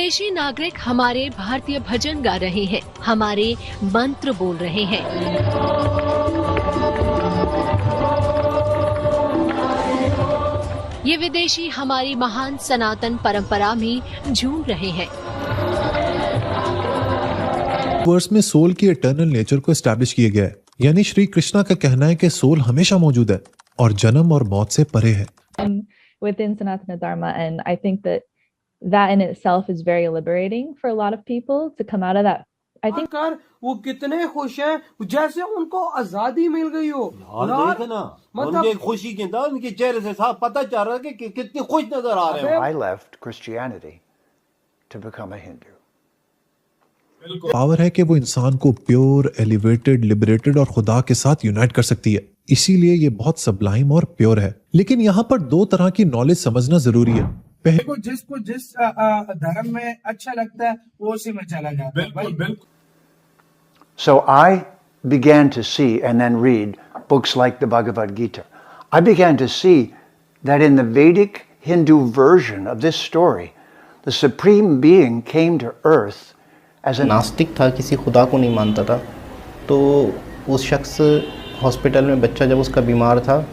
विदेशी नागरिक हमारे भारतीय भजन गा रहे हैं, हमारे मंत्र बोल रहे हैं। ये विदेशी हमारी महान सनातन परंपरा में झूम रहे हैं। वर्स में सोल की इटर्नल नेचर को एस्टैब्लिश किया गया है, यानी श्री कृष्णा का कहना है कि सोल हमेशा मौजूद है और जन्म और मौत से परे है। Within Sanatana Dharma, and I think that in itself is very liberating for a lot of people to come out of that. I think वो कितने खुश हैं जैसे उनको आजादी मिल गई हो। उनके खुशी के अंदर उनके चेहरे से साफ पता चल रहा है कि कितने खुश नजर आ रहे हैं। I left Christianity to become a Hindu. Power है कि वो इंसान को प्योर, एलिवेटेड, लिबरेटेड और खुदा के साथ यूनाइट कर सकती है, इसीलिए ये बहुत सबलाइम और प्योर है। लेकिन यहाँ पर दो तरह की नॉलेज समझना जरूरी है। जिसको जिस धर्म में अच्छा लगता है वो उसी में चला जाता है। बिल्कुल। So I began to see and then read books like the Bhagavad Gita. I began to see that in the Vedic Hindu version of this story, the Supreme Being came to earth as a नास्तिक था, किसी खुदा को नहीं मानता था। तो उस शख्स हॉस्पिटल में बच्चा जब उसका बीमार था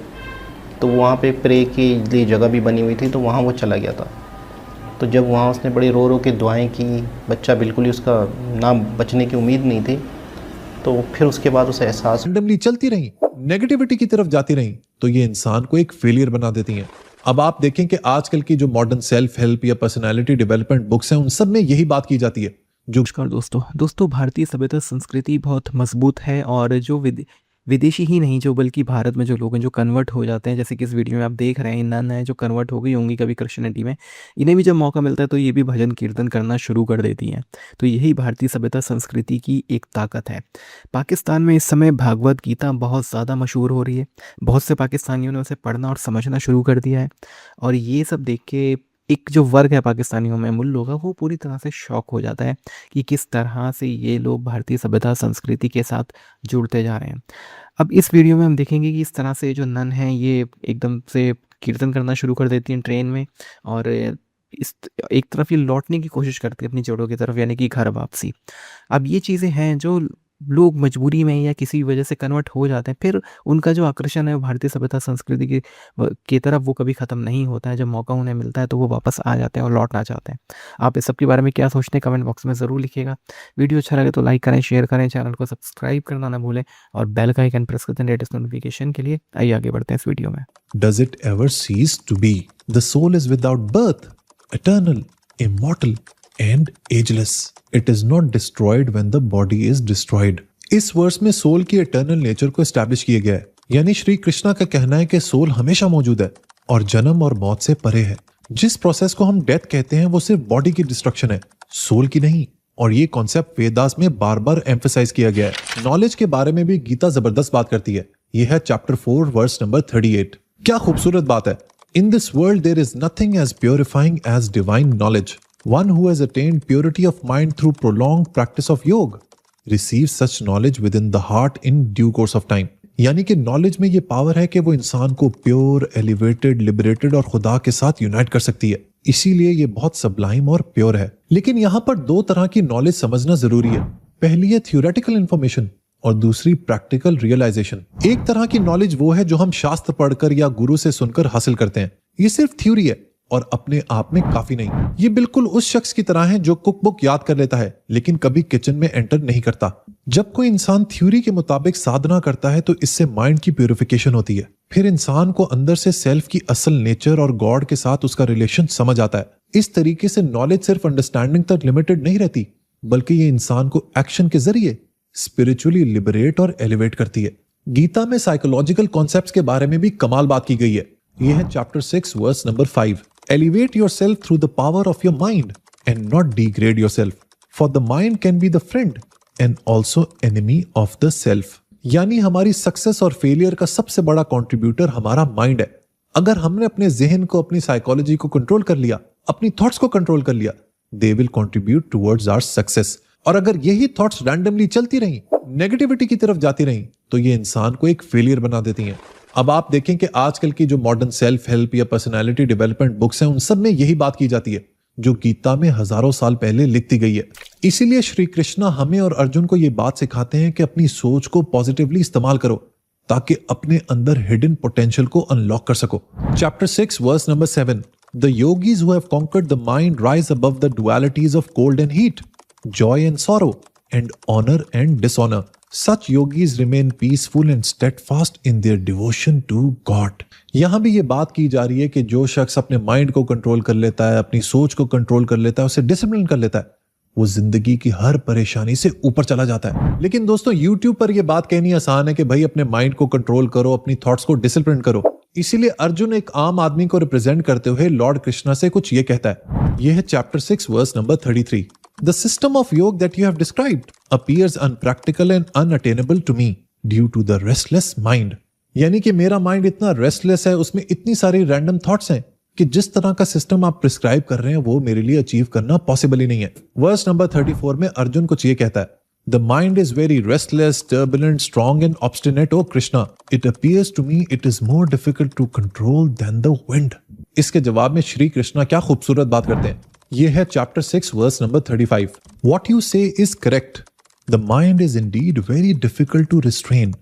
तो वहाँ पे प्रे के लिए जगह भी बनी हुई थी, तो वहाँ वो चला गया था। तो जब वहाँ उसने बड़ी रो रो के दुआएं की, बच्चा बिल्कुल ही उसका ना बचने की उम्मीद नहीं थी, तो फिर उसके बाद उसे एहसास रैंडमली चलती रही, नेगेटिविटी की तरफ जाती रही, तो ये इंसान को एक फेलियर बना देती हैं। अब आप देखें कि आजकल की जो मॉडर्न सेल्फ हेल्प या पर्सनालिटी डेवलपमेंट बुक्स हैं, उन सब में यही बात की जाती है। नमस्कार दोस्तों, भारतीय सभ्यता संस्कृति बहुत मजबूत है और जो विदेशी ही नहीं, जो बल्कि भारत में जो लोग हैं जो कन्वर्ट हो जाते हैं, जैसे कि इस वीडियो में आप देख रहे हैं, नन है जो कन्वर्ट हो गई होंगी कभी क्रिश्चियनिटी में, इन्हें भी जब मौका मिलता है तो ये भी भजन कीर्तन करना शुरू कर देती हैं। तो यही भारतीय सभ्यता संस्कृति की एक ताकत है। पाकिस्तान में इस समय भागवत गीता बहुत ज़्यादा मशहूर हो रही है। बहुत से पाकिस्तानियों ने उसे पढ़ना और समझना शुरू कर दिया है, और ये सब देख के एक जो वर्ग है पाकिस्तानियों में, मूल लोग, वो पूरी तरह से शॉक हो जाता है कि किस तरह से ये लोग भारतीय सभ्यता संस्कृति के साथ जुड़ते जा रहे हैं। अब इस वीडियो में हम देखेंगे कि इस तरह से जो नन हैं ये एकदम से कीर्तन करना शुरू कर देती हैं ट्रेन में, और इस एक तरफ ये लौटने की कोशिश करती है अपनी जड़ों की तरफ, यानी कि घर वापसी। अब ये चीज़ें हैं जो लोग मजबूरी में या किसी वजह से कन्वर्ट हो जाते हैं, फिर उनका जो आकर्षण है भारतीय सभ्यता संस्कृति की तरफ वो कभी ख़त्म नहीं होता है। जब मौका उन्हें मिलता है तो वो वापस आ जाते हैं और लौटना चाहते हैं। आप इस सब के बारे में क्या सोचते हैं कमेंट बॉक्स में ज़रूर लिखिएगा। वीडियो अच्छा लगे तो लाइक करें, शेयर करें, चैनल को सब्सक्राइब करना ना भूलें और बेल का आइकन प्रेस कर दें लेटेस्ट नोटिफिकेशन के लिए। आइए आगे बढ़ते हैं इस वीडियो में। Does it ever cease to be? The soul is without birth, eternal, immortal and ageless. It is not destroyed when the body is destroyed. इस वर्स में सोल की इटर्नल नेचर को एस्टैब्लिश किया गया है, यानी श्री कृष्णा का कहना है कि सोल हमेशा मौजूद है और जन्म और मौत से परे है। जिस प्रोसेस को हम डेथ कहते हैं वो सिर्फ बॉडी की डिस्ट्रक्शन है, सोल की नहीं। और ये कॉन्सेप्ट वेदास में बार बार एम्फेसाइज किया गया है। नॉलेज के बारे में भी गीता जबरदस्त बात करती है। यह है चैप्टर 4 वर्स नंबर 38। क्या खूबसूरत बात है। In this world there is nothing as purifying as divine knowledge. One who has attained purity of mind through prolonged practice of yoga receive such knowledge within the heart in due course of time। यानी कि knowledge में ये power है कि वो इंसान को pure, elevated, liberated और खुदा के साथ यूनाइट कर सकती है, इसीलिए ये बहुत सबलाइम और प्योर है। लेकिन यहाँ पर दो तरह की नॉलेज समझना जरूरी है। पहली है थियोरेटिकल इंफॉर्मेशन और दूसरी प्रैक्टिकल रियलाइजेशन। एक तरह की नॉलेज वो है जो हम शास्त्र पढ़कर या गुरु से सुनकर हासिल करते हैं। ये सिर्फ थ्योरी है और अपने आप में काफी नहीं। ये बिल्कुल उस शख्स की तरह है जो कुक बुक याद कर लेता है लेकिन कभी किचन में एंटर नहीं करता। जब कोई इंसान थ्योरी के मुताबिक साधना करता है तो इससे माइंड की प्यूरिफिकेशन होती है। फिर इंसान को अंदर से सेल्फ की असल नेचर और गॉड के साथ उसका रिलेशन समझ आता है। इस तरीके से नॉलेज सिर्फ अंडरस्टैंडिंग तक लिमिटेड नहीं रहती, बल्कि ये इंसान को एक्शन के जरिए स्पिरिचुअली लिबरेट और एलिवेट करती है। गीता में साइकोलॉजिकल कॉन्सेप्ट्स के बारे में भी कमाल बात की गई है। यह है chapter 6 verse number 5। Elevate yourself through the power of your mind and not degrade yourself, for the mind can be the friend and also enemy of the self। यानी हमारी सक्सेस और फेलियर का सबसे बड़ा कंट्रीब्यूटर हमारा mind है। अगर हमने अपने जहन को, अपनी साइकोलॉजी को कंट्रोल कर लिया, अपनी थॉट्स को कंट्रोल कर लिया, they will contribute towards our success। और अगर यही थॉट्स रैंडमली चलती रहीं, नेगेटिविटी की तरफ जाती रहीं, तो ये इंसान को एक फेलियर बना देती हैं। अब आप देखें कि आजकल की जो मॉडर्न सेल्फ हेल्प या पर्सनालिटी डेवलपमेंट बुक्स हैं, उन सब में यही बात की जाती है। जो गीता में हजारों साल पहले लिख दी गई है। इसीलिए श्री कृष्णा हमें और अर्जुन को ये बात सिखाते हैं कि अपनी सोच को पॉजिटिवली इस्तेमाल करो ताकि अपने अंदर हिडन पोटेंशियल को अनलॉक कर सको। Chapter 6 verse number 7, the yogis who have conquered the mind rise above the dualities of cold and heat, joy and sorrow and honour and dishonour. Such yogis remain peaceful and steadfast in their devotion to God. यहां भी ये बात की जा रही है कि जो शख्स अपने माइंड को कंट्रोल कर लेता है, अपनी सोच को कंट्रोल कर लेता है, उसे डिसिप्लिन कर लेता है, वो जिंदगी की हर परेशानी से ऊपर चला जाता है। लेकिन दोस्तों YouTube पर यह बात कहनी आसान है कि भाई अपने माइंड को कंट्रोल करो, अपनी थॉट्स को डिसिप्लिन करो। इसीलिए अर्जुन एक आम आदमी को रिप्रेजेंट करते हुए लॉर्ड कृष्णा से कुछ ये कहता है। यह है chapter 6 verse number 33। The system of yoga that you have described appears unpractical and unattainable to me due to the restless mind. यानी कि मेरा माइंड इतना रेस्टलेस है, उसमें इतनी सारी रैंडम थॉट्स हैं कि जिस तरह का सिस्टम आप प्रिस्क्राइब कर रहे हैं वो मेरे लिए अचीव करना पॉसिबल ही नहीं है। वर्स नंबर 34 में अर्जुन कुछ ये कहता है, The mind is very restless, turbulent, strong and obstinate, O Krishna. It appears to me it is more difficult to control than the wind. इसके जवाब में श्री कृष्णा क्या खूबसूरत बात करते हैं। ये है chapter 6 verse number 35। What you say is correct. The mind is indeed very difficult to restrain,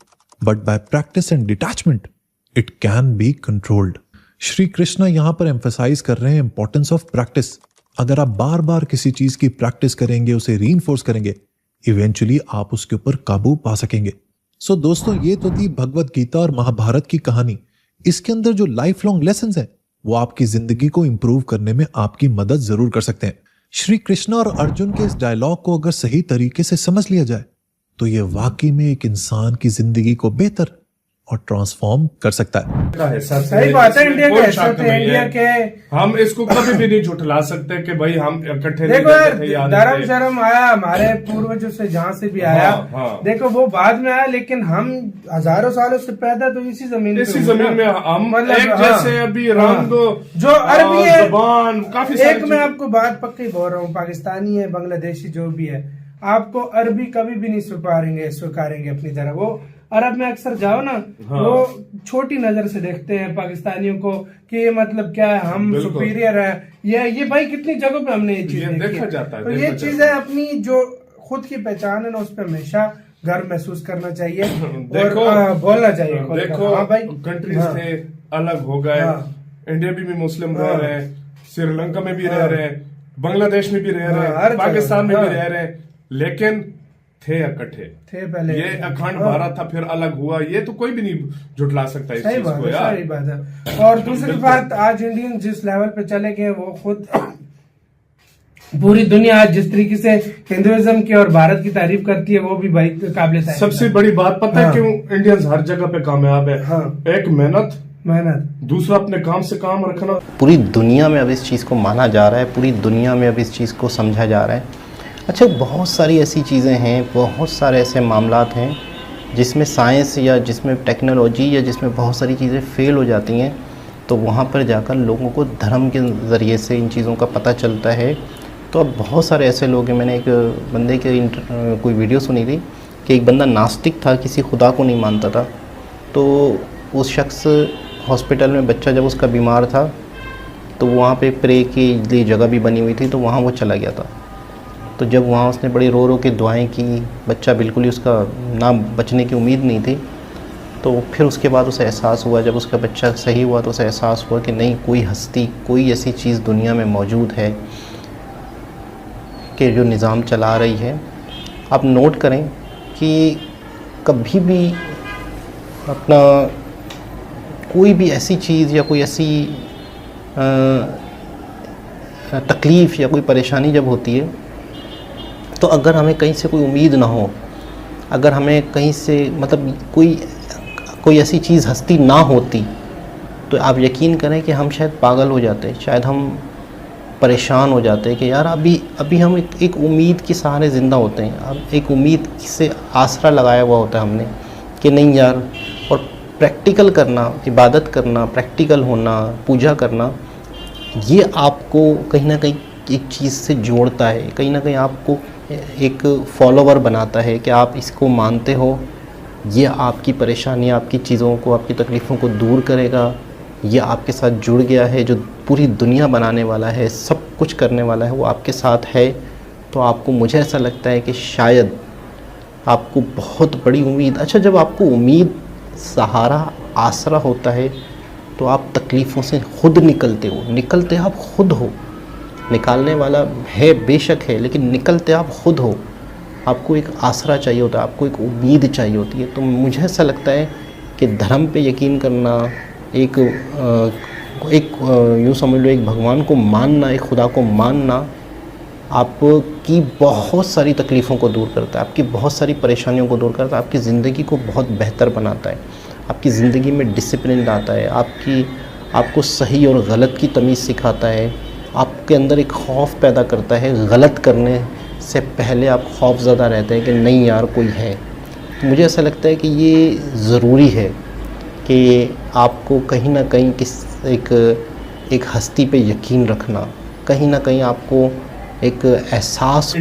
but by practice and detachment, it can be controlled. Shri Krishna यहां पर एम्फसाइज कर रहे हैं इंपॉर्टेंस ऑफ प्रैक्टिस। अगर आप बार बार किसी चीज की प्रैक्टिस करेंगे, उसे रीइंफोर्स करेंगे, इवेंचुअली आप उसके ऊपर काबू पा सकेंगे। सो दोस्तों, ये तो थी भगवत गीता और महाभारत की कहानी। इसके अंदर जो लाइफ लॉन्ग लेसन्स हैं वो आपकी जिंदगी को इंप्रूव करने में आपकी मदद जरूर कर सकते हैं। श्री कृष्णा और अर्जुन के इस डायलॉग को अगर सही तरीके से समझ लिया जाए तो ये वाकई में एक इंसान की जिंदगी को बेहतर और ट्रांसफॉर्म कर सकता है। सही बात है। इंडिया के ऐसे थे, इंडिया के हम इसको कभी भी नहीं झुठला सकते कि भाई हम इकट्ठे देखो यार, धर्म शर्म आया हमारे पूर्वजों से, जहाँ से भी आया। देखो वो बाद में आया, लेकिन हम हजारों सालों से पैदा तो इसी जमीन में हम मतलब एक जैसे अभी रंग जो अरबी है, जुबान काफी एक मैं आपको बात पक्की बोल रहा हूँ, पाकिस्तानी है, बांग्लादेशी जो भी है, आपको अरबी कभी भी नहीं स्वीकारेंगे अपनी तरह। वो अरब में अक्सर जाओ ना, वो छोटी नजर से देखते हैं पाकिस्तानियों को कि ये मतलब क्या है, हम सुपीरियर है। ये भाई कितनी जगहों पे हमने ये चीज देखा जाता है। तो ये चीजें अपनी जो खुद की पहचान है ना, उस पर हमेशा गर्व महसूस करना चाहिए और बोलना चाहिए। देखो भाई, कंट्रीज थे, अलग हो गए। इंडिया भी मुस्लिम रह रहे हैं, श्रीलंका में भी रह रहे हैं, बांग्लादेश में भी रह रहे हैं, पाकिस्तान में भी रह रहे हैं, लेकिन थे इकट्ठे थे पहले। ये अखंड भारत था, फिर अलग हुआ। ये तो कोई भी नहीं झुठला सकता इस चीज को यार। सही बात है। और दूसरी बात, आज इंडियन जिस लेवल पे चले गए, वो खुद पूरी दुनिया आज जिस तरीके से हिंदुइज्म की और भारत की तारीफ करती है, वो भी भाई काबिल तारीफ। सबसे बड़ी बात पता है क्यों इंडियंस हर जगह पे कामयाब है? एक मेहनत, दूसरा अपने काम से काम रखना। पूरी दुनिया में अब इस चीज़ को माना जा रहा है, पूरी दुनिया में अब इस चीज़ को समझा जा रहा है। अच्छा, बहुत सारी ऐसी चीज़ें हैं, बहुत सारे ऐसे मामलात हैं जिसमें साइंस या जिसमें टेक्नोलॉजी या जिसमें बहुत सारी चीज़ें फेल हो जाती हैं, तो वहाँ पर जाकर लोगों को धर्म के ज़रिए से इन चीज़ों का पता चलता है। तो अब बहुत सारे ऐसे लोग हैं। मैंने एक बंदे के कोई वीडियो सुनी थी कि एक बंदा नास्तिक था, किसी खुदा को नहीं मानता था। तो उस शख्स हॉस्पिटल में, बच्चा जब उसका बीमार था, तो वहाँ पे प्रे के लिए जगह भी बनी हुई थी, तो वहाँ वो चला गया था। तो जब वहाँ उसने बड़ी रो रो के दुआएं की, बच्चा बिल्कुल ही उसका ना बचने की उम्मीद नहीं थी। तो फिर उसके बाद उसे एहसास हुआ, जब उसका बच्चा सही हुआ तो उसे एहसास हुआ कि नहीं, कोई हस्ती, कोई ऐसी चीज़ दुनिया में मौजूद है कि जो निज़ाम चला रही है। आप नोट करें कि कभी भी अपना कोई भी ऐसी चीज़ या कोई ऐसी तकलीफ़ या कोई परेशानी जब होती है, तो अगर हमें कहीं से कोई उम्मीद ना हो, अगर हमें कहीं से मतलब कोई ऐसी चीज़ हस्ती ना होती, तो आप यकीन करें कि हम शायद पागल हो जाते, शायद हम परेशान हो जाते कि यार अभी हम एक उम्मीद के सहारे ज़िंदा होते हैं। अब एक उम्मीद से आसरा लगाया हुआ होता है हमने कि नहीं यार। और प्रैक्टिकल करना, इबादत करना, प्रैक्टिकल होना, पूजा करना, ये आपको कहीं ना कहीं एक चीज़ से जोड़ता है, कहीं ना कहीं आपको एक फॉलोवर बनाता है कि आप इसको मानते हो, ये आपकी परेशानी, आपकी चीज़ों को, आपकी तकलीफ़ों को दूर करेगा, ये आपके साथ जुड़ गया है, जो पूरी दुनिया बनाने वाला है, सब कुछ करने वाला है, वो आपके साथ है, तो आपको, मुझे ऐसा लगता है कि शायद आपको बहुत बड़ी उम्मीद, अच्छा जब आपको उम्मीद, सहारा, आसरा होता है तो आप तकलीफ़ों से खुद निकलते हो, निकलते आप खुद हो, निकालने वाला है बेशक है, लेकिन निकलते आप खुद हो। आपको एक आसरा चाहिए होता है, आपको एक उम्मीद चाहिए होती है। तो मुझे ऐसा लगता है कि धर्म पे यकीन करना, एक यूँ समझ लो एक भगवान को मानना, एक खुदा को मानना, आपकी बहुत सारी तकलीफ़ों को दूर करता है, आपकी बहुत सारी परेशानियों को दूर करता है, आपकी ज़िंदगी को बहुत बेहतर बनाता है, आपकी ज़िंदगी में डिसिप्लिन लाता है, आपको सही और गलत की तमीज़ सिखाता है, आपके अंदर एक खौफ पैदा करता है, गलत करने से पहले आप खौफज़दा रहते हैं कि नहीं यार कोई है। तो मुझे ऐसा लगता है कि ये ज़रूरी है कि आपको कहीं ना कहीं एक हस्ती पे यकीन रखना, कहीं ना कहीं आपको एक एहसास